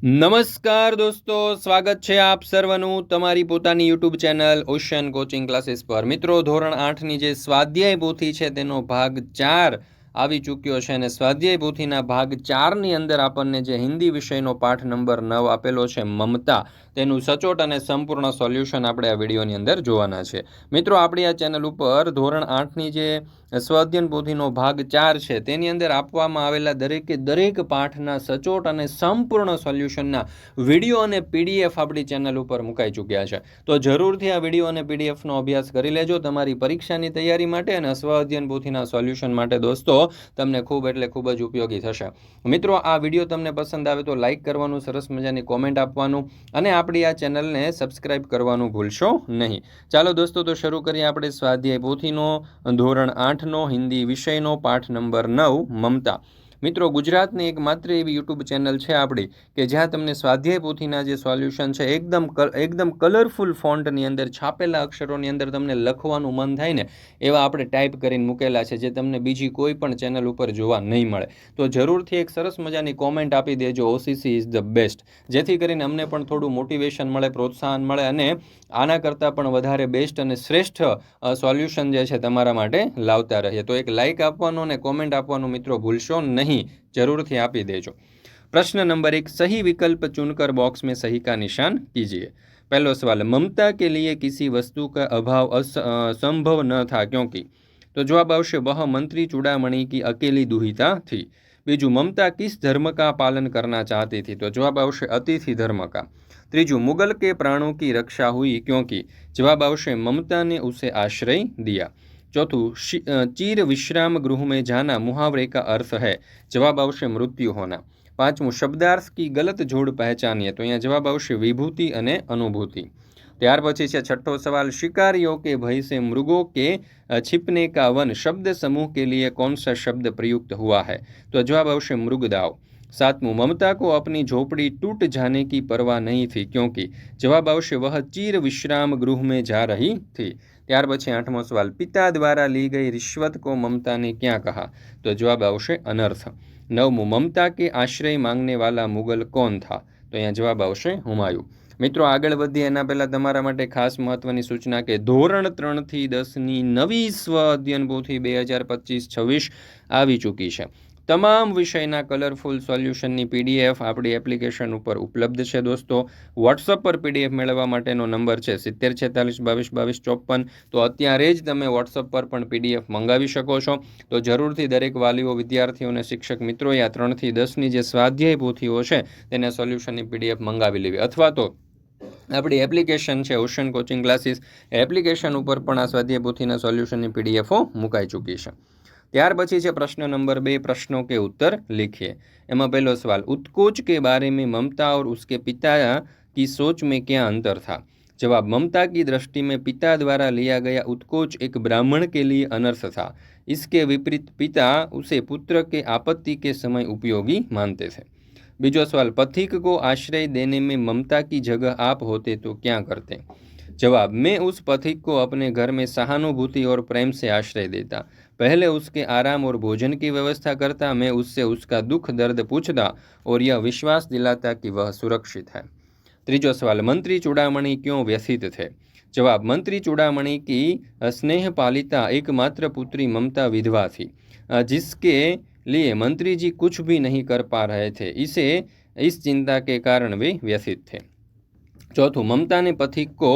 નમસ્કાર દોસ્તો, સ્વાગત છે આપ સર્વનું તમારી પોતાની YouTube channel ocean coaching classes પર। મિત્રો, ધોરણ 8ની જે સ્વાધ્યાય પોથી છે તેનો ભાગ 4 આવી ચૂક્યો છે અને સ્વાધ્યાય પોથીના ભાગ 4ની અંદર આપણને જે હિન્દી વિષયનો પાઠ નંબર 9 આપેલો છે મમતા, તેનું સચોટ અને સંપૂર્ણ સોલ્યુશન આપણે આ વિડીયોની અંદર જોવાના છે। મિત્રો, આપણી આ ચેનલ ઉપર ધોરણ 8ની જે સ્વાધ્યાય પોથીનો ભાગ 4 છે તેની અંદર આપવામાં આવેલા દરેક પાઠના સચોટ અને સંપૂર્ણ સોલ્યુશનના વિડીયો અને પીડીએફ આપણી ચેનલ ઉપર મુકાઈ ચૂક્યા છે। તો જરૂરથી આ વિડીયો અને પીડીએફનો અભ્યાસ કરી લેજો તમારી પરીક્ષાની તૈયારી માટે અને સ્વાધ્યાય પોથીના સોલ્યુશન માટે દોસ્તો તમને ખૂબ જ ઉપયોગી થશે। મિત્રો, આ વિડીયો તમને પસંદ આવે તો લાઇક કરવાનું, સરસ મજાની કોમેન્ટ આપવાનું અને આપણી આ ચેનલને સબસ્ક્રાઇબ કરવાનું ભૂલશો નહીં। ચાલો દોસ્તો, તો શરૂ કરીએ આપણે સ્વાધ્યાય પોથીનો ધોરણ 8નો હિન્દી વિષયનો પાઠ નંબર 9 મમતા। મિત્રો, ગુજરાતની એક માત્ર એવી યુટ્યુબ ચેનલ છે આપણી કે જ્યાં તમને સ્વાધ્યાય પોથીના જે સોલ્યુશન છે એકદમ કલરફુલ ફોન્ટની અંદર છાપેલા અક્ષરોની અંદર તમને લખવાનું મન થાય ને એવા આપણે ટાઈપ કરીને મૂકેલા છે, જે તમને બીજી કોઈ પણ ચેનલ ઉપર જોવા નહીં મળે। તો જરૂરથી એક સરસ મજાની કોમેન્ટ આપી દેજો, ઓસીસી ઇઝ ધ બેસ્ટ, જેથી કરીને અમને પણ થોડું મોટિવેશન મળે, પ્રોત્સાહન મળે અને આના કરતાં પણ વધારે બેસ્ટ અને શ્રેષ્ઠ સોલ્યુશન જે છે તમારા માટે લાવતા રહીએ। તો એક લાઇક આપવાનું અને કોમેન્ટ આપવાનું મિત્રો ભૂલશો નહીં, જરૂરથી આપી દેજો। प्रश्न नंबर 1, सही विकल्प चुनकर बॉक्स में सही का निशान कीजिए। पहला सवाल, ममता के लिए किसी वस्तु का अभाव असंभव न था क्योंकि। तो जवाब आवश्य वह मंत्री चूड़ामणि की अकेली दुहिता थी। बीजू, ममता किस धर्म का पालन करना चाहती थी। तो जवाब आवश्य अतिथि धर्म का। त्रीजू, मुगल के प्राणों की रक्षा हुई क्योंकि। जवाब आवश्य ममता ने उसे आश्रय दिया। चौथू, चीर विश्राम गृह में जाना मुहावरे का अर्थ है। जवाब आवश्य मृत्यु होना। पांचमू, शब्दार्थ की गलत जोड़ पहचानिए। तो यहाँ जवाब आवश्य विभूति अने अनुभूति। त्यार पछी छे छठो सवाल, शिकारियों के भय से मृगों के छिपने का वन शब्द समूह के लिए कौन सा शब्द प्रयुक्त हुआ है। तो जवाब आवश्य मृगदाव। सातमू, ममता को अपनी झोपड़ी टूट जाने की परवाह नहीं थी क्योंकि। जवाब आवश्य वह चीर विश्राम गृह में जा रही थी। त्यार पछी आठमो सवाल, पिता द्वारा ली गई रिश्वत को ममता ने क्या कहा। तो जवाब आवश्य अनर्थ। नवमू, ममता के आश्रय मांगने वाला मुगल कौन था। तो यहाँ जवाब आवश्य हुमायूं। मित्रों, आगळ वधीए एना पहेला तमारा माटे खास महत्वनी सूचना के धोरण 3 થી 10ની नवी स्व अध्ययन पोथी 2025-26 આવી ચૂકી છે। તમામ વિષયના કલરફુલ સોલ્યુશનની પીડીએફ આપણી એપ્લિકેશન ઉપર ઉપલબ્ધ છે દોસ્તો। વોટ્સઅપ પર પીડીએફ મેળવવા માટેનો નંબર છે 7046222254। તો અત્યારે જ તમે વોટ્સઅપ પર પણ પીડીએફ મંગાવી શકો છો। તો જરૂરથી દરેક વાલીઓ, વિદ્યાર્થીઓ અને શિક્ષક મિત્રોએ આ 3 થી 10ની જે સ્વાધ્યાય પોથીઓ છે તેના સોલ્યુશનની પીડીએફ મંગાવી લેવી, અથવા તો આપણી એપ્લિકેશન છે ઓશન કોચિંગ ક્લાસીસ, એપ્લિકેશન ઉપર પણ આ સ્વાધ્યાય પોથીના સોલ્યુશનની પીડીએફો મુકાઈ ચૂકી છે। ત્યાર પછી છે પ્રશ્ન नंबर 2, प्रश्नों के उत्तर लिखिए। एमा पहलो सवाल, उत्कोच के बारे में ममता और उसके पिता की सोच में क्या अंतर था। जवाब, ममता की दृष्टि में पिता द्वारा लिया गया उत्कोच एक ब्राह्मण के लिए अनर्थ था। इसके विपरीत पिता उसे पुत्र के आपत्ति के समय उपयोगी मानते थे। बीजो सवाल, पथिक को आश्रय देने में ममता की जगह आप होते तो क्या करते। जवाब, मैं उस पथिक को अपने घर में सहानुभूति और प्रेम से आश्रय देता। पहले उसके आराम और भोजन की व्यवस्था करता, मैं उससे उसका दुख दर्द पूछता और यह विश्वास दिलाता कि वह सुरक्षित है। तीजो सवाल, मंत्री चूड़ामणि क्यों व्यथित थे। जवाब, मंत्री चूड़ामणि की स्नेह पालिता एकमात्र पुत्री ममता विधवा थी, जिसके लिए मंत्री जी कुछ भी नहीं कर पा रहे थे। इस चिंता के कारण वे व्यथित थे। चौथों, ममता ने पथिक को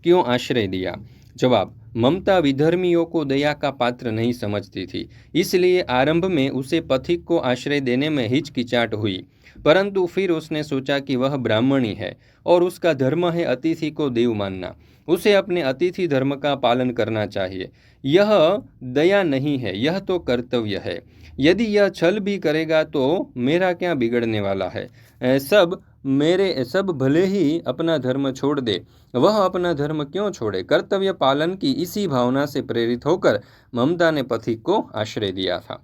क्यों आश्रय दिया। जवाब, ममता विधर्मियों को दया का पात्र नहीं समझती थी, इसलिए आरंभ में उसे पथिक को आश्रय देने में हिचकिचाहट हुई, परंतु फिर उसने सोचा कि वह ब्राह्मणी है और उसका धर्म है अतिथि को देव मानना। उसे अपने अतिथि धर्म का पालन करना चाहिए। यह दया नहीं है, यह तो कर्तव्य है। यदि यह छल भी करेगा तो मेरा क्या बिगड़ने वाला है। सब भले ही अपना धर्म छोड़ दे, वह अपना धर्म क्यों छोड़े। कर्तव्य पालन की इसी भावना से प्रेरित होकर ममता ने पथिक को आश्रय दिया था।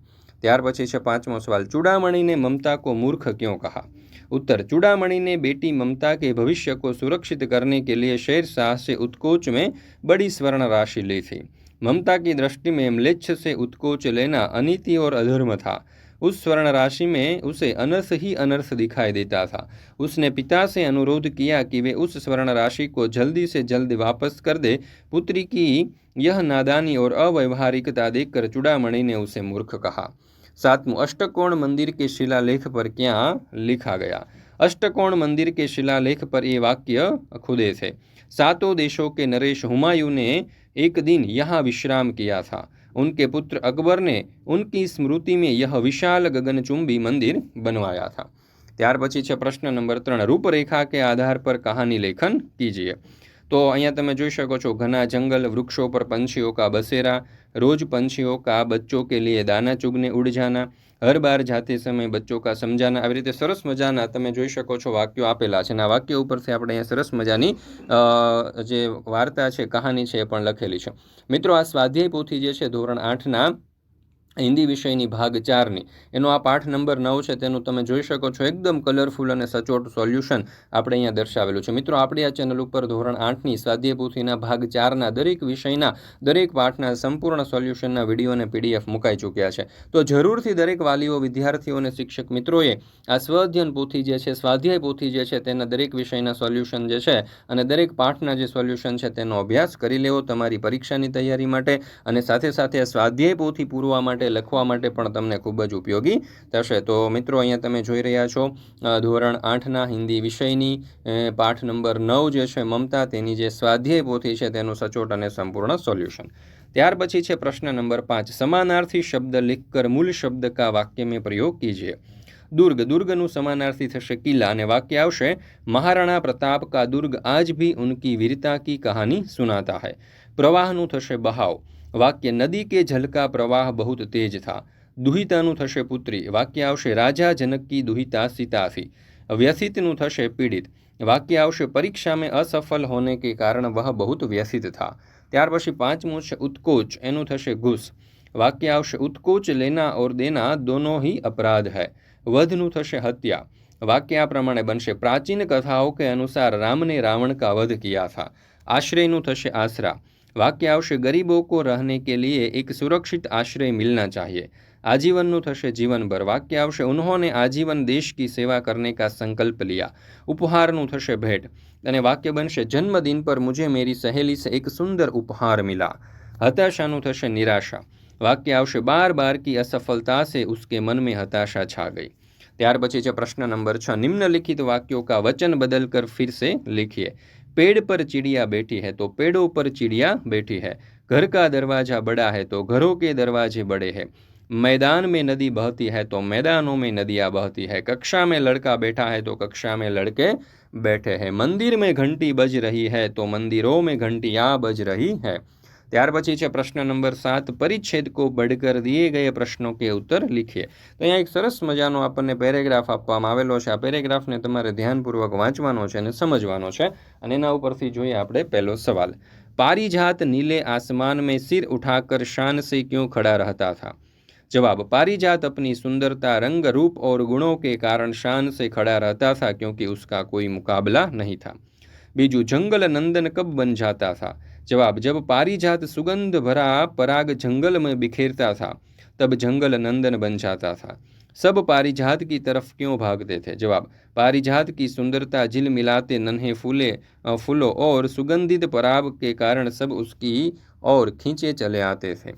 त्यार पछी छे पांचमो सवाल, चूड़ामणि ने ममता को मूर्ख क्यों कहा। उत्तर, चूड़ामणि ने बेटी ममता के भविष्य को सुरक्षित करने के लिए शेरशाह से उत्कोच में बड़ी स्वर्ण राशि ली थी। ममता की दृष्टि में म्लेच्छ से उत्कोच लेना अनीति और अधर्म था। उस स्वर्ण राशि में उसे अनर्थ ही अनर्थ दिखाई देता था। उसने पिता से अनुरोध किया कि वे उस स्वर्ण राशि को जल्दी से जल्द वापस कर दे। पुत्री की यह नादानी और अव्यवहारिकता देखकर चूड़ामणि ने उसे मूर्ख कहा। 7वां, अष्टकोण मंदिर के शिलालेख पर क्या लिखा गया? अष्टकोण मंदिर के शिलालेख पर ये वाक्य खुदे थे। 7 देशों के नरेश हुमायूं ने एक दिन यहाँ विश्राम किया था। उनके पुत्र अकबर ने उनकी स्मृति में यह विशाल गगनचुंबी मंदिर बनवाया था। ત્યાર પછી છે પ્રશ્ન નંબર 3, રૂપરેખા કે આધાર પર કહાની લેખન कीजिए। तो અહીંયા તમે જોઈ શકો છો, ઘના જંગલ, વૃક્ષોं पर पंछियों का बसेरा, रोज पंछियों का बच्चों के लिए दाना चुगने उड़ जाना, हर बार जाते समय बच्चों का समझाना। આવી રીતે સરસ મજાના તમે જોઈ શકો છો વાક્યો આપેલા છે અને આ વાક્ય ઉપરથી આપણે અહીંયા સરસ મજાની જે વાર્તા છે, કહાની છે એ પણ લખેલી છે। મિત્રો, આ સ્વાધ્યાય પોથી જે છે ધોરણ 8ના हिंदी विषयनी भाग 4 एनो आ पाठ नंबर 9 है, तेनु तमे जोई शको छो एकदम कलरफुल अने सचोट सोल्यूशन आपणे अहींया दर्शावेलुं छे। मित्रों, आपणे आ चेनल उपर धोरण 8 नी स्वाध्याय पोथीना भाग 4 ना दरेक विषयना दरेक पाठना संपूर्ण सोल्यूशनना विडियो अने पीडीएफ मुकाई चूक्या छे। तो जरूरथी दरेक वालीओ, विद्यार्थीओ अने शिक्षक मित्रोए आ स्वाध्ययन पोथी जे छे, स्वाध्याय पोथी जे छे तेना दरेक विषयना सोल्यूशन जे छे अने दरेक पाठना जे सोल्यूशन छे तेनो अभ्यास करी लेवो तमारी परीक्षानी तैयारी माटे अने साथे साथे स्वाध्याय पोथी पूरवा माटे, लखवा माटे पण तमने खूब ज उपयोगी थशे। तो मित्रों, अहींया तमे जोई रह्या छो धोरण 8 हिंदी विषयनी पाठ नंबर 9 जे छे ममता, तेनी जे स्वाध्याय पोथी छे तेनुं सचोट अने संपूर्ण सोल्यूशन। त्यार पछी छे प्रश्न नंबर 5, समानार्थी शब्द लिखकर मूल शब्द का वाक्य में प्रयोग कीजिए। दुर्ग, दुर्गनुं समानार्थी थशे किला अने वाक्य आवशे महाराणा प्रताप का दुर्ग आज भी उनकी वीरता की कहानी सुनाता है। प्रवाहनुं थशे बहाव, वाक्य नदी के जल का प्रवाह बहुत तेज था। दुहितानुं थशे पुत्री, वाक्य आवशे राजा जनक की दुहिता सीता थी। व्यथितनुं थशे पीड़ित, वाक्य आवशे परीक्षा में असफल होने के कारण वह बहुत व्यथित था। त्यार पछी 5मुं छे उत्कोच, एनुं थशे घूस, वाक्य आवशे उत्कोच लेना और देना दोनों ही अपराध है। वधनुं थशे हत्या, वाक्य आ प्रमाणे बनशे प्राचीन कथाओं के अनुसार राम ने रावण का वध किया था। आश्रयनुं थशे आसरा, वाक्य आवशे गरीबों को रहने के लिए एक सुरक्षित आश्रय मिलना चाहिए। आजीवननुं थशे जीवन भर, वाक्य आवशे उन्होंने आजीवन देश की सेवा करने का संकल्प लिया। उपहारनुं थशे भेंट अने वाक्य बनशे जन्मदिन पर मुझे मेरी सहेली से एक सुंदर उपहार मिला। हताशानुं थशे निराशा, वाक्य आवशे बार बार की असफलता से उसके मन में हताशा छा गई। त्यार पछी छे प्रश्न नंबर 6, निम्नलिखित वाक्यों का वचन बदलकर फिर से लिखिए। पेड़ पर चिड़िया बैठी है तो पेड़ों पर चिड़िया बैठी है। घर का दरवाजा बड़ा है तो घरों के दरवाजे बड़े हैं। मैदान में नदी बहती है तो मैदानों में नदियाँ बहती है। कक्षा में लड़का बैठा है तो कक्षा में लड़के बैठे हैं। मंदिर में घंटी बज रही है तो मंदिरों में घंटियाँ बज रही है। ત્યાર પછી છે પ્રશ્ન નંબર 7, પરિચ્છેદ को बढ़कर दिए गए प्रश्नों के उत्तर लिखिए। तो અહીંયા એક સરસ મજાનો આપણને પેરેગ્રાફ આપવામાં આવેલો છે। આ પેરેગ્રાફને તમારે ધ્યાનપૂર્વક વાંચવાનો છે અને સમજવાનો છે અને એના ઉપરથી જોઈએ આપણે પહેલો સવાલ। पारिजात नीले आसमान में सिर उठाकर शान से क्यों खड़ा रहता था? जवाब, पारिजात अपनी सुंदरता, रंग, रूप और गुणों के कारण शान से खड़ा रहता था क्योंकि उसका कोई मुकाबला नहीं था। बीजू, जंगल नंदन कब बन जाता था? जवाब, जब पारिजात सुगंध भरा पराग जंगल में बिखेरता था तब जंगल नंदन बन जाता था। सब पारिजात की तरफ क्यों भागते थे? जवाब, पारिजात की सुंदरता, झिलमिलाते नन्हे फूलों और सुगंधित पराग के कारण सब उसकी ओर खींचे चले आते थे।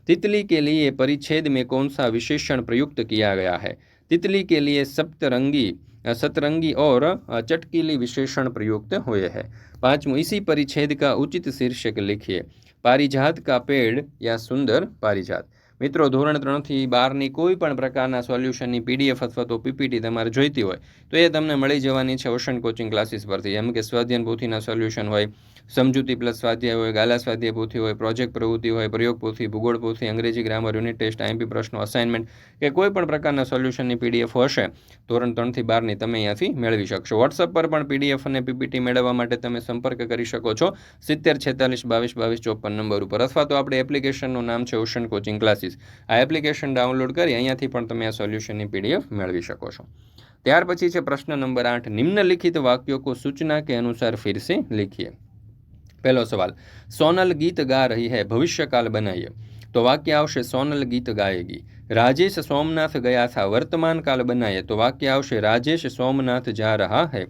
तितली के लिए परिच्छेद में कौन सा विशेषण प्रयुक्त किया गया है? तितली के लिए सतरंगी और चटकीली विशेषण प्रयुक्त हुए हैं। 5, इसी परिच्छेद का उचित शीर्षक लिखिए। पारिजात का पेड़ या सुंदर पारिजात। मित्रों, धोरण 3 થી 12ની કોઈ પણ પ્રકારના સોલ્યુશનની પીડીએફ અથવા તો પીપીટી તમારે જોઈતી હોય તો એ તમને મળી જવાની છે ઓશન કોચિંગ ક્લાસીસ પરથી। જેમ કે સ્વાધ્યાયન પોથીના સોલ્યુશન હોય, સમજૂતી પ્લસ સ્વાધ્યાય હોય, ગાલા સ્વાધ્યાય પોથી હોય, પ્રોજેક્ટ પ્રવૃત્તિ હોય, પ્રયોગ પોથી, ભૂગોળ પોથી, અંગ્રેજી ગ્રામર, યુનિટ ટેસ્ટ, આઈએમપી પ્રશ્નો, અસાઇનમેન્ટ કે કોઈ પણ પ્રકારના સોલ્યુશનની પીડીએફ હશે ધોરણ 3 થી 12ની તમે અહીંયાથી મેળવી શકશો। વોટ્સઅપ પર પણ પીડીએફ અને પીપીટી મેળવવા માટે તમે સંપર્ક કરી શકો છો 70 46 22 22 54 નંબર ઉપર, અથવા તો આપણે એપ્લિકેશનનું નામ છે ઓશન કોચિંગ ક્લાસીસ। આ એપ્લિકેશન ડાઉનલોડ કરી અહીંયાથી પણ તમે આ સોલ્યુશનની પીડીએફ મેળવી શકો છો। ત્યાર પછી છે પ્રશ્ન નંબર 8, निम्नलिखित वाक्यों को सूचना के अनुसार फिर से लिखिए। पहलो सवाल, सोनल गीत गा रही है, भविष्यकाल बनाइए। तो वाक्य आवशे सोनल गीत गाएगी। राजेश सोमनाथ गया था, वर्तमान काल बनाइए तो वाक्य आवशे राजेश सोमनाथ जा रहा है।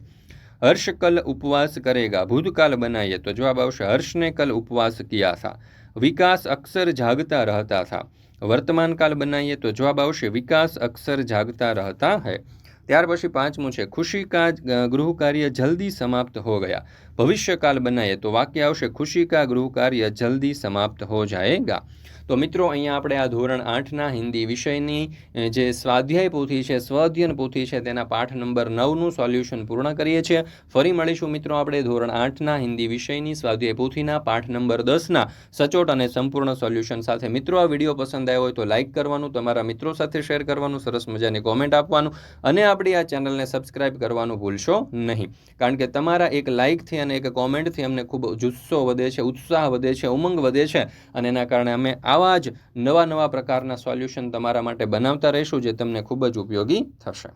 हर्ष कल उपवास करेगा, भूतकाल बनाइए तो जवाब आवशे हर्ष ने कल उपवास किया था। विकास अक्सर जागता रहता था, वर्तमान काल बनाइए तो जवाब आवशे विकास अक्सर जागता रहता है। ત્યાર પછી પાંચમું છે ખુશી કા ગૃહ કાર્ય જલ્દી સમાપ્ત હો ગયા, ભવિષ્યકાલ બનાવીએ તો વાક્ય આવશે ખુશી કા ગૃહ કાર્ય જલ્દી સમાપ્ત હો જાયેગા। તો મિત્રો અહીંયા આપણે આ ધોરણ 8ના હિન્દી વિષયની જે સ્વાધ્યાય પોથી છે, સ્વઅધ્યયન પોથી છે, તેના પાઠ નંબર 9નું સોલ્યુશન પૂર્ણ કરીએ છીએ। ફરી મળીશું મિત્રો આપણે ધોરણ 8ના હિન્દી વિષયની સ્વાધ્યાય પોથીના પાઠ નંબર 10ના સચોટ અને સંપૂર્ણ સોલ્યુશન સાથે। મિત્રો આ વિડીયો પસંદ આવ્યો હોય તો લાઇક કરવાનું, તમારા મિત્રો સાથે શેર કરવાનું, સરસ મજાની કોમેન્ટ આપવાનું અને આપણી આ ચેનલને સબસ્ક્રાઇબ કરવાનું ભૂલશો નહીં, કારણ કે તમારા એક લાઇકથી અને એક કોમેન્ટથી અમને ખૂબ જુસ્સો વધે છે, ઉત્સાહ વધે છે, ઉમંગ વધે છે અને એના કારણે અમે આવા જ નવા પ્રકારના સોલ્યુશન તમારા માટે બનાવતા રહીશું જે તમને ખૂબ જ ઉપયોગી થશે।